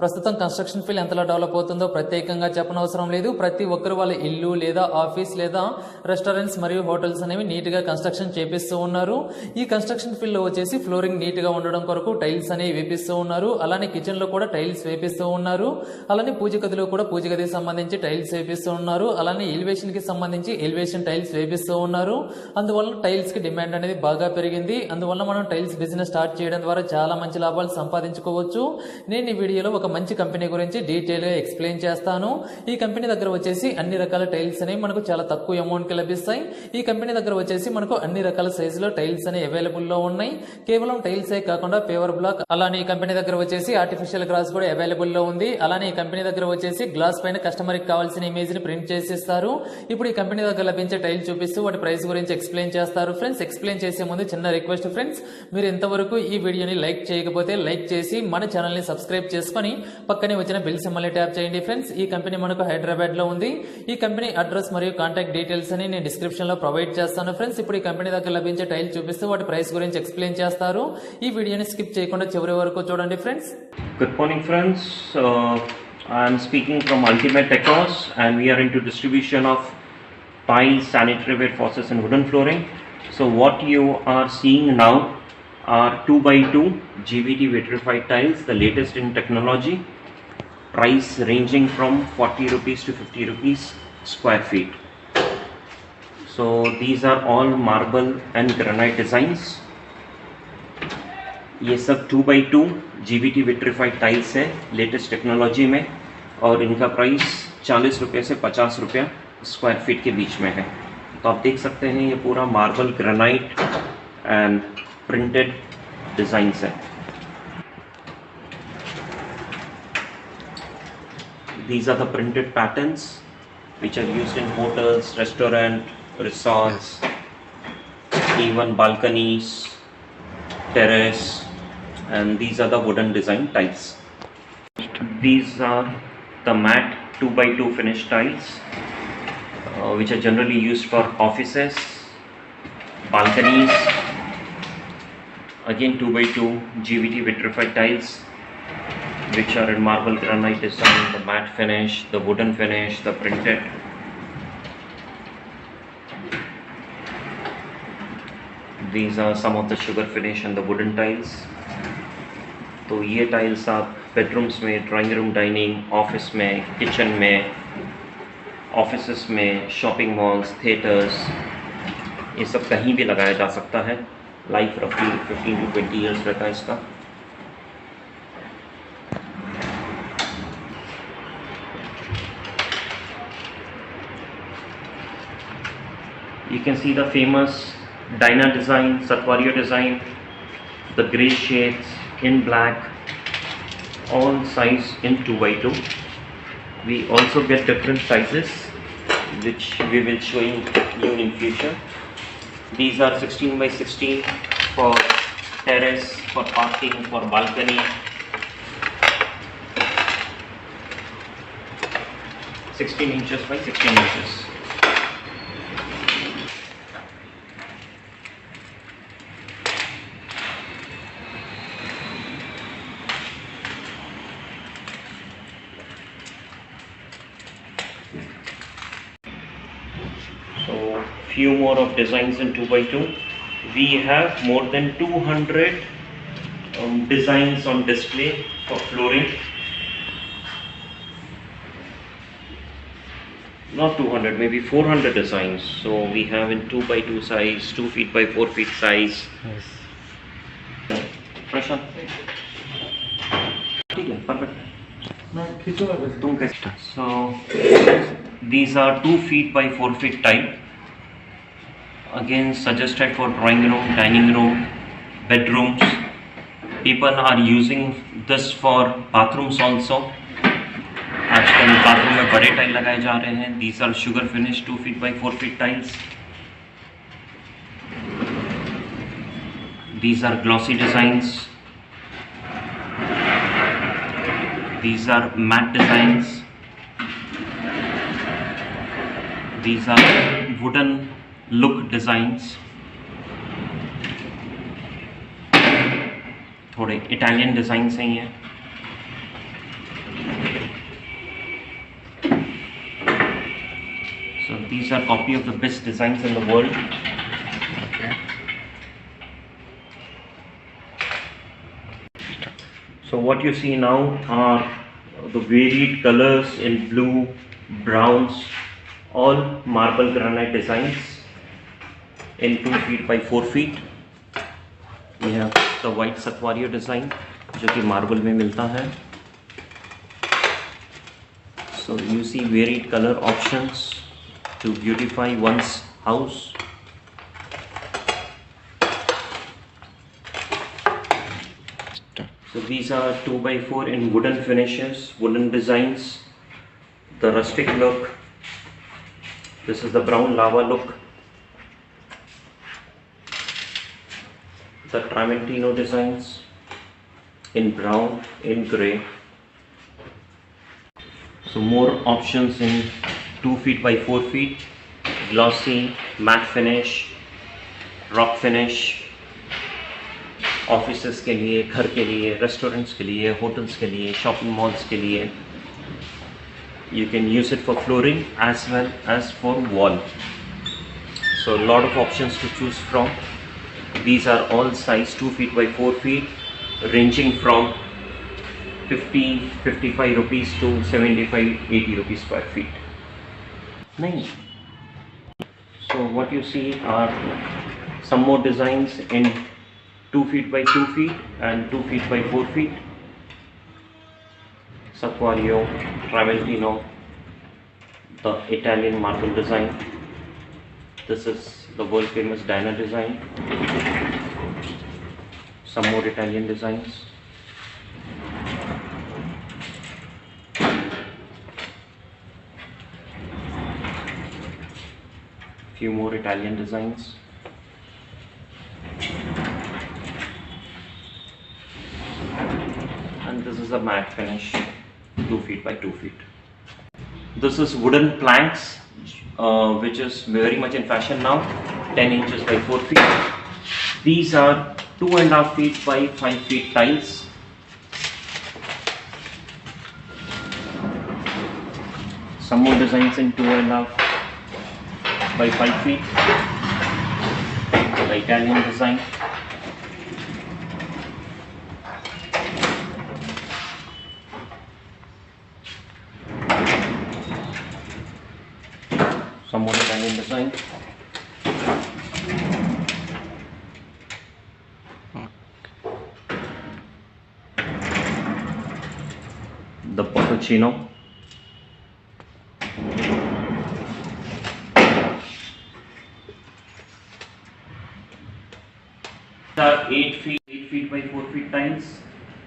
ప్రస్తుతం construction field ఎంతలా develop అవుతుందో ప్రత్యేకంగా చెప్పనవసరం లేదు. ప్రతి ఒక్కరు వాళ్ళ ఇల్లు లేదా ఆఫీస్ లేదా రెస్టారెంట్స్ మరియు హోటల్స్ అనేవి నీట్గా కన్స్ట్రక్షన్ చేపిస్తూ ఉన్నారు. ఈ కన్స్ట్రక్షన్ ఫీల్డ్లో వచ్చేసి ఫ్లోరింగ్ నీట్గా ఉండడం కొరకు టైల్స్ అనేవి వేపిస్తూ ఉన్నారు. అలానే కిచెన్లో కూడా టైల్స్ వేపిస్తూ ఉన్నారు. అలానే పూజ గదిలో కూడా పూజ గదికి సంబంధించి టైల్స్ వేపిస్తూ ఉన్నారు. అలానే ఎలివేషన్కి సంబంధించి ఎలివేషన్ టైల్స్ వేపిస్తూ ఉన్నారు. అందువల్ల టైల్స్కి డిమాండ్ అనేది బాగా పెరిగింది. అందువల్ల మనం టైల్స్ బిజినెస్ స్టార్ట్ చేయడం ద్వారా చాలా మంచి లాభాలు సంపాదించుకోవచ్చు. నేను ఈ వీడియోలో ఒక మంచి కంపెనీ గురించి డీటెయిల్గా ఎక్స్ప్లెయిన్ చేస్తాను. ఈ కంపెనీ దగ్గర వచ్చేసి అన్ని రకాల టైల్స్ అనేవి మనకు చాలా తక్కువ అమౌంట్కి లభిస్తాయి. ఈ కంపెనీ దగ్గర వచ్చేసి మనకు అన్ని రకాల సైజులో టైల్స్ అనేవి అవైలబుల్లో ఉన్నాయి. కేవలం టైల్సే కాకుండా పేవర్ బ్లాక్, అలానే ఈ కంపెనీ దగ్గర వచ్చేసి ఆర్టిఫిషియల్ గ్లాస్ కూడా అవైలబుల్లో ఉంది. అలానే ఈ కంపెనీ దగ్గర వచ్చేసి గ్లాస్ పైన కస్టమర్కి కావాల్సిన ఇమేజ్ ని ప్రింట్ చేసి ఇస్తారు. ఇప్పుడు ఈ కంపెనీ దగ్గర లభించే టైల్ చూపిస్తూ వాటి ప్రైస్ గురించి ఎక్స్ప్లెయిన్ చేస్తారు. ఫ్రెండ్స్, ఎక్స్ప్లెయిన్ చేసే ముందు చిన్న రిక్వెస్ట్ ఫ్రెండ్స్, మీరు ఇంతవరకు ఈ వీడియోని లైక్ చేయకపోతే లైక్ చేసి మన ఛానల్ ని సబ్స్క్రైబ్ చేసుకొని పక్కనే వచ్చిన బెల్ సింబల్ ని ట్యాప్ చేయండి. ఫ్రెండ్స్, ఈ కంపెనీ మనకు హైదరాబాద్ లో ఉంది. ఈ కంపెనీ అడ్రస్ మరియు కాంటాక్ట్ డీటెయిల్స్ అని నేను డిస్క్రిప్షన్ లో ప్రొవైడ్ చేస్తాను. ఫ్రెండ్స్, ఇప్పుడు ఈ కంపెనీ దగ్గర లభించే టైల్ చూపిస్తూ వాటి ప్రైస్ గురించి ఎక్స్ప్లెయిన్ చేస్తారు. ఈ వీడియోని స్కిప్ చేయకుండా చివరి వరకు చూడండి. Friends, good morning friends, I am speaking from Ultimate Decors and we are into distribution of tiles, sanitary ware, faucets and wooden flooring. So what you are seeing now are 2x2 GVT vitrified tiles, the latest in technology, price ranging from 40 rupees to 50 rupees square feet. So these are all marble and granite designs. ये सब 2x2 GVT vitrified tiles है latest technology में, और इनका price 40 रुपये से 50 रुपया square feet के बीच में है. तो आप देख सकते हैं ये पूरा marble, granite and printed designs है. These are the printed patterns which are used in hotels, restaurant, resorts, even balconies, terrace, and these are the wooden design tiles. These are the matte 2x2 finish tiles which are generally used for offices, balconies. Again 2x2 GVT vitrified tiles which are in marble, granite design, the matte finish, the wooden finish, the printed. These are some of the sugar finish and the wooden tiles. तो ये tiles आप bedrooms में, drawing room, dining, office में, kitchen में, offices में, shopping malls, theatres, ये सब कहीं भी लगाया जा सकता है. लाइफ रफली 15 to 20 ईयर्स रहता है इसका. You can see the famous Dyna design, Satvaria design, the grey shades in black, all size in 2x2. We also get different sizes which we will showing you in future. These are 16x16 for terrace, for parking, for balcony. 16 inches by 16 inches. Few more of designs in 2x2. We have more than 200 designs on display for flooring. Not 200, maybe 400 designs. So we have in 2x2 size, 2 feet by 4 feet size. Yes. Prashant. Perfect. So these are 2 feet by 4 feet tile. Again suggested for drawing room, dining room, bedrooms. People are using this for bathrooms also. आजकल bathroom में बड़े tile लगाए जा रहे हैं. These are sugar finish 2 feet by 4 feet tiles. These are glossy designs. These are matte designs. These are wooden look designs. थोड़े Italian designs हैं ये. these are copy of the best designs in the world. So what you see now are the varied colors in blue, browns, all marble granite designs in 2 feet by 4 feet. We have the white Satvario design जो कि marble में मिलता है. So you see varied color options to beautify one's house. So these are 2 by 4 in wooden finishes, wooden designs, the rustic look. This is the brown lava look, the Tramentino designs in brown, in grey. So more options in 2 feet by 4 feet, glossy, matte finish, rock finish. Offices के लिए, घर के लिए, restaurants के लिए, hotels के लिए, shopping malls के लिए. You can use it for flooring as well as for wall. So a lot of options to choose from. These are all size 2 feet by 4 feet, ranging from 50-55 rupees to 75-80 rupees per feet. Nice. So what you see are some more designs in 2 feet by 2 feet and 2 feet by 4 feet. Satvario, Tramentino, the Italian marble design. This is the world famous Diner design. Some more Italian designs. Few more Italian designs. And this is a matte finish, 2 feet by 2 feet. This is wooden planks, which is very much in fashion now, 10 inches by 4 feet. These are 2.5 feet by 5 feet tiles. Some more designs in 2.5 by 5 feet. The Italian design. Some more Italian design. The Botticino. These are 8 feet by 4 feet tiles.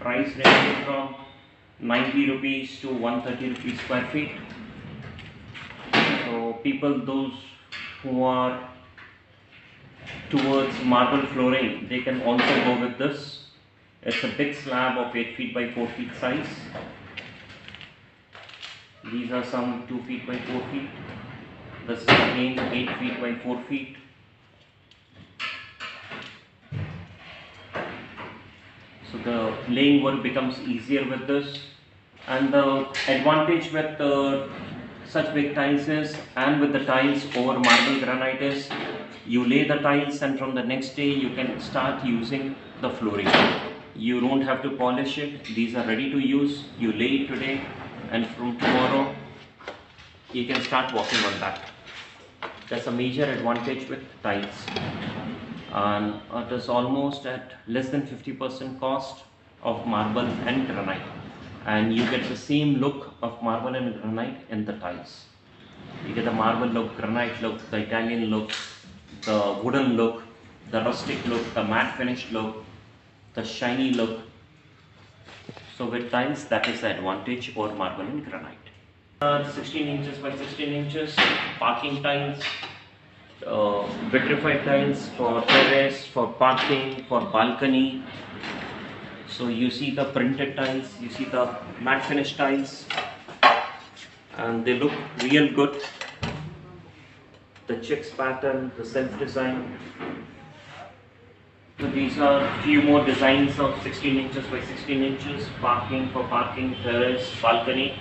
Price ranging from 90 rupees to 130 rupees per feet. So people, those who are towards marble flooring, they can also go with this. It's a big slab of 8 feet by 4 feet size. These are some 2 feet by 4 feet. This is again 8 feet by 4 feet. So the laying work becomes easier with this, and the advantage with such big tiles is, and with the tiles over marble granite is, you lay the tiles and from the next day you can start using the flooring. You don't have to polish it. These are ready to use. You lay it today and from tomorrow you can start working on that. That's a major advantage with tiles, and it is almost at less than 50% cost of marble and granite, and you get the same look of marble and granite in the tiles. You get the marble look, granite look, the Italian look, the wooden look, the rustic look, the matte finished look, the shiny look. So with tiles, that is the advantage over marble and granite. 16 inches by 16 inches, parking tiles, vitrified tiles for terrace, for parking, for balcony. So you see the printed tiles, you see the matte finish tiles, and they look real good. The checks pattern, the self design. So these are few more designs of 16 inches by 16 inches, parking, for parking, terrace, balcony.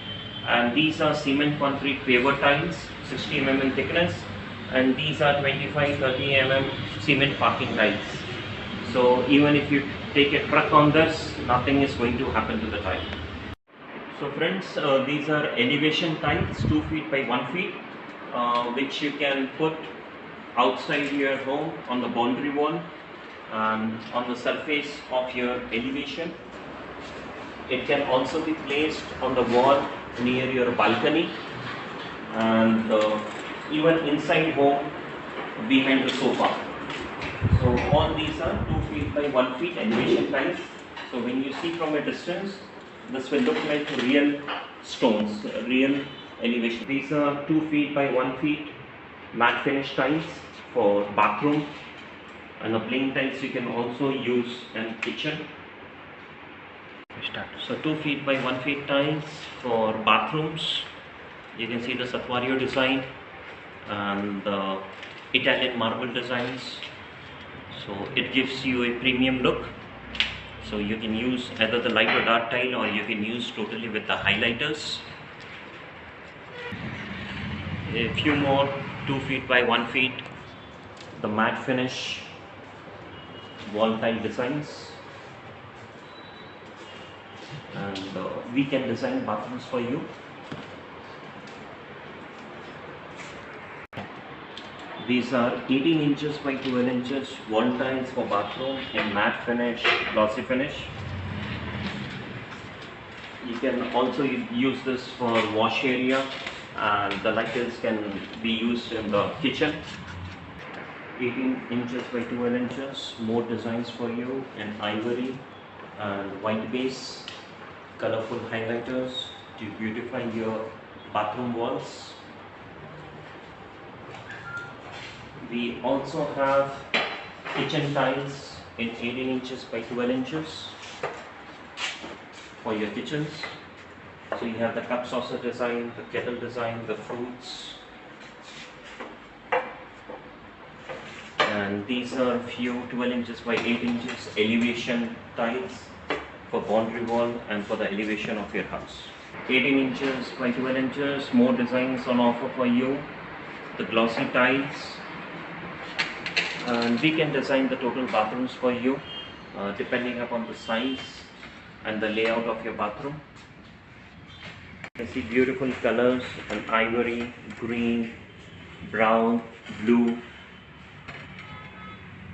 And these are cement concrete paver tiles. 60 mm in thickness, and these are 25-30 mm cement parking tiles. So even if you take a truck on this, nothing is going to happen to the tile. So friends, these are elevation tiles, 2 feet by 1 feet, which you can put outside your home on the boundary wall and on the surface of your elevation. It can also be placed on the wall near your balcony, and even inside home behind the sofa. So all these are 2 feet by 1 feet elevation tiles. So when you see from a distance, this will look like real stones, real elevation. These are 2 feet by 1 feet matte finish tiles for bathroom, and the plain tiles you can also use in kitchen. So 2 feet by 1 feet tiles for bathrooms. You can see the Satvario design and the Italian marble designs. So it gives you a premium look. So you can use either the light or dark tile, or you can use totally with the highlighters. A few more 2 feet by 1 feet, the matte finish wall tile designs, and we can design bathrooms for you. These are 18 inches by 12 inches wall tiles for bathroom in matte finish, glossy finish. You can also use this for wash area, and the lighters can be used in the kitchen. 18 inches by 12 inches, more designs for you in ivory and white base, colorful highlighters to beautify your bathroom walls. We also have kitchen tiles in 18 inches by 12 inches for your kitchens. So you have the cup saucer design, the kettle design, the fruits, and these are few 12 inches by 8 inches elevation tiles for boundary wall and for the elevation of your house. 18 inches by 12 inches, more designs on offer for you, the glossy tiles, and we can design the total bathrooms for you depending upon the size and the layout of your bathroom. You see beautiful colors and ivory, green, brown, blue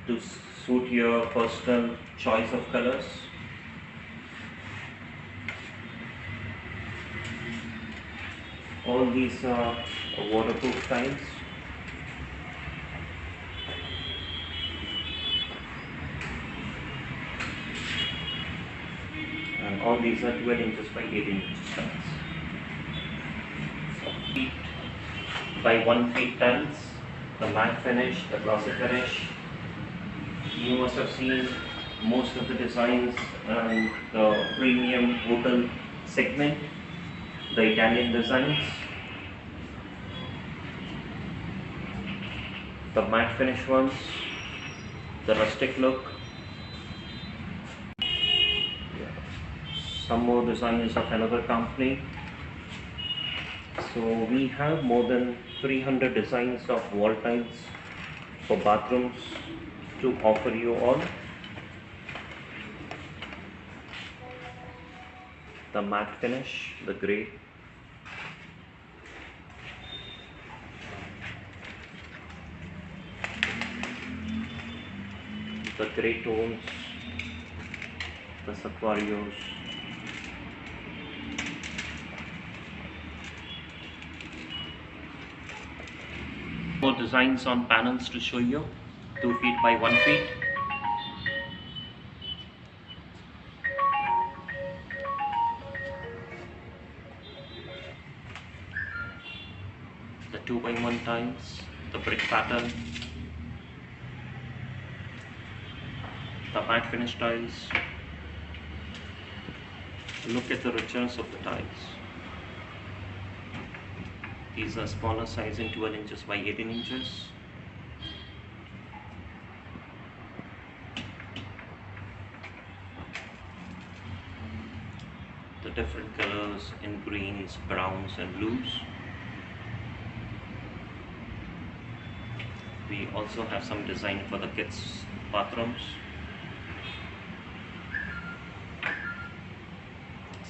to suit your personal choice of colors. All these are waterproof tiles. And all these are 12 inches by 18 inches tiles. Feet by 1 feet tiles, the matte finish, the glossy finish. You must have seen most of the designs and the premium hotel segment, the Italian designs, the matte finish ones, the rustic look. Some more designs of another company. So we have more than 300 designs of wall tiles for bathrooms to offer you all. The matte finish, the grey, the grey tones, the Satvarios, more designs on panels to show you, 2 feet by 1 feet. The 2x1 tiles, the brick pattern, the matte finish tiles. Look at the richness of the tiles. These are smaller size in 12 inches by 18 inches. The different colors in greens, browns and blues. we also have some design for the kids bathrooms,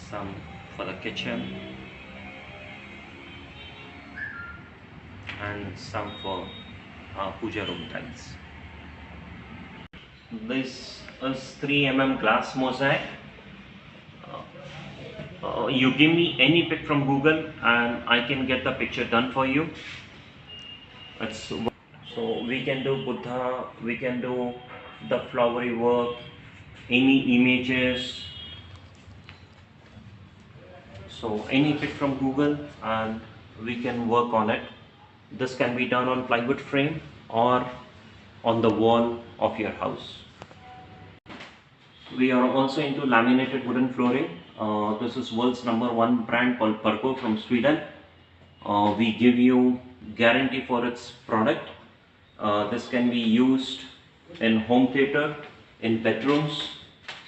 some for the kitchen, and some for puja room tiles. This is 3 mm glass mosaic. You give me any pic from Google and I can get the picture done for you. So we can do Buddha, we can do the flowery work, any images. So any pic from Google and we can work on it. This can be done on plywood frame or on the wall of your house. We are also into laminated wooden flooring. This is world's #1 brand called Perco from Sweden. We give you guarantee for its product. This can be used in home theater, in bedrooms.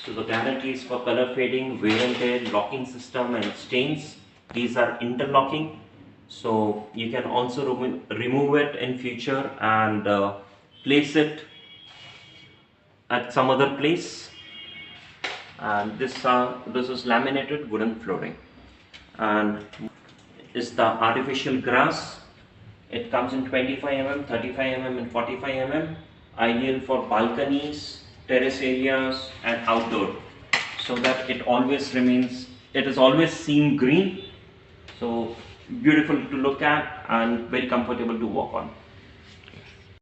So the guarantee is for color fading, wear and tear, locking system and stains. These are interlocking. So you can also remove it in future and place it at some other place. And this is laminated wooden flooring, and is the artificial grass. It comes in 25 mm, 35 mm and 45 mm, ideal for balconies, terrace areas and outdoor, so that it is always seen green, so beautiful to look at and very comfortable to walk on.